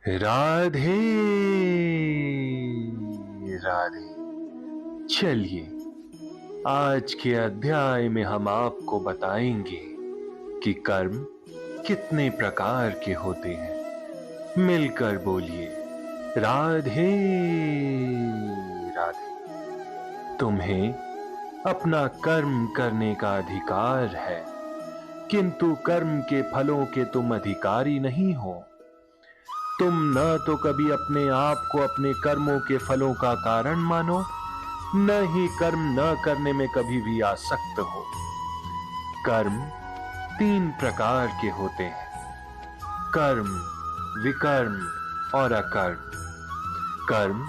राधे राधे। चलिए, आज के अध्याय में हम आपको बताएंगे कि कर्म कितने प्रकार के होते हैं। मिलकर बोलिए, राधे राधे। तुम्हें अपना कर्म करने का अधिकार है, किंतु कर्म के फलों के तुम अधिकारी नहीं हो। तुम न तो कभी अपने आप को अपने कर्मों के फलों का कारण मानो, न ही कर्म न करने में कभी भी आसक्त हो। कर्म तीन प्रकार के होते हैं: कर्म, विकर्म और अकर्म। कर्म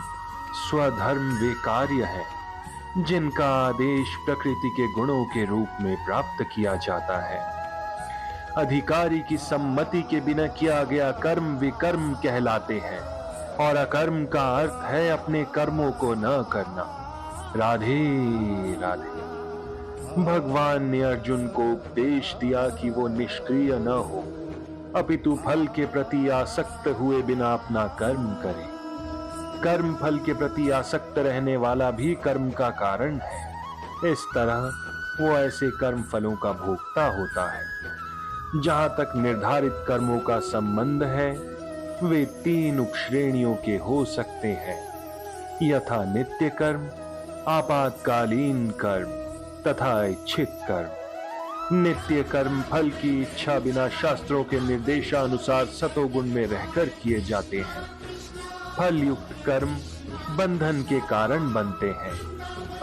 स्वधर्म वे कार्य है जिनका आदेश प्रकृति के गुणों के रूप में प्राप्त किया जाता है। अधिकारी की सम्मति के बिना किया गया कर्म विकर्म कहलाते हैं, और अकर्म का अर्थ है अपने कर्मों को न करना। राधे राधे। भगवान ने अर्जुन को उपदेश दिया कि वो निष्क्रिय न हो, अपितु फल के प्रति आसक्त हुए बिना अपना कर्म करे। कर्म फल के प्रति आसक्त रहने वाला भी कर्म का कारण है। इस तरह वो ऐसे कर्म फलों का भोक्ता होता है। जहां तक निर्धारित कर्मों का संबंध है, वे तीन उपश्रेणियों के हो सकते हैं: यथा नित्य कर्म, आपातकालीन कर्म तथा इच्छित कर्म। नित्य कर्म फल की इच्छा बिना शास्त्रों के निर्देशानुसार सतोगुण में रहकर किए जाते हैं। फल युक्त कर्म बंधन के कारण बनते हैं,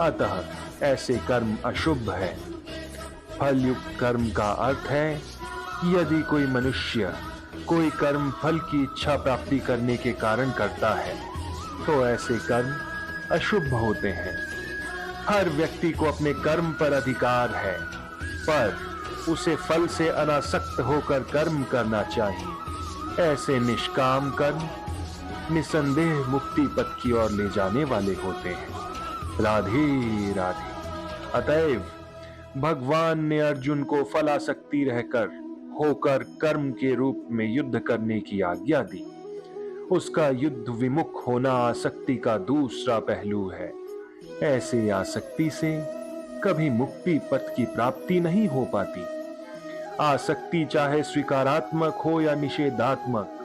अतः ऐसे कर्म अशुभ है। फल युक्त कर्म का अर्थ है, यदि कोई मनुष्य कोई कर्म फल की इच्छा प्राप्ति करने के कारण करता है, तो ऐसे कर्म अशुभ होते हैं। हर व्यक्ति को अपने कर्म पर अधिकार है, पर उसे फल से अनासक्त होकर कर्म करना चाहिए। ऐसे निष्काम कर्म निसंदेह मुक्ति पथ की ओर ले जाने वाले होते हैं। राधे राधे। अतएव भगवान ने अर्जुन को फलासक्ति रहकर होकर कर्म के रूप में युद्ध करने की आज्ञा दी। उसका युद्ध विमुख होना आसक्ति का दूसरा पहलू है। ऐसे आसक्ति से कभी मुक्ति पथ की प्राप्ति नहीं हो पाती। आसक्ति चाहे स्वीकारात्मक हो या निषेधात्मक,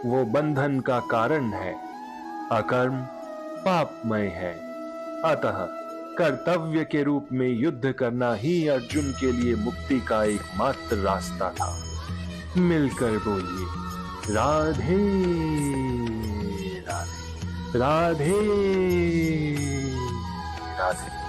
वो बंधन का कारण है। अकर्म पापमय है, अतः कर्तव्य के रूप में युद्ध करना ही अर्जुन के लिए मुक्ति का एकमात्र रास्ता था। मिलकर बोलिए, राधे राधे। राधे राधे।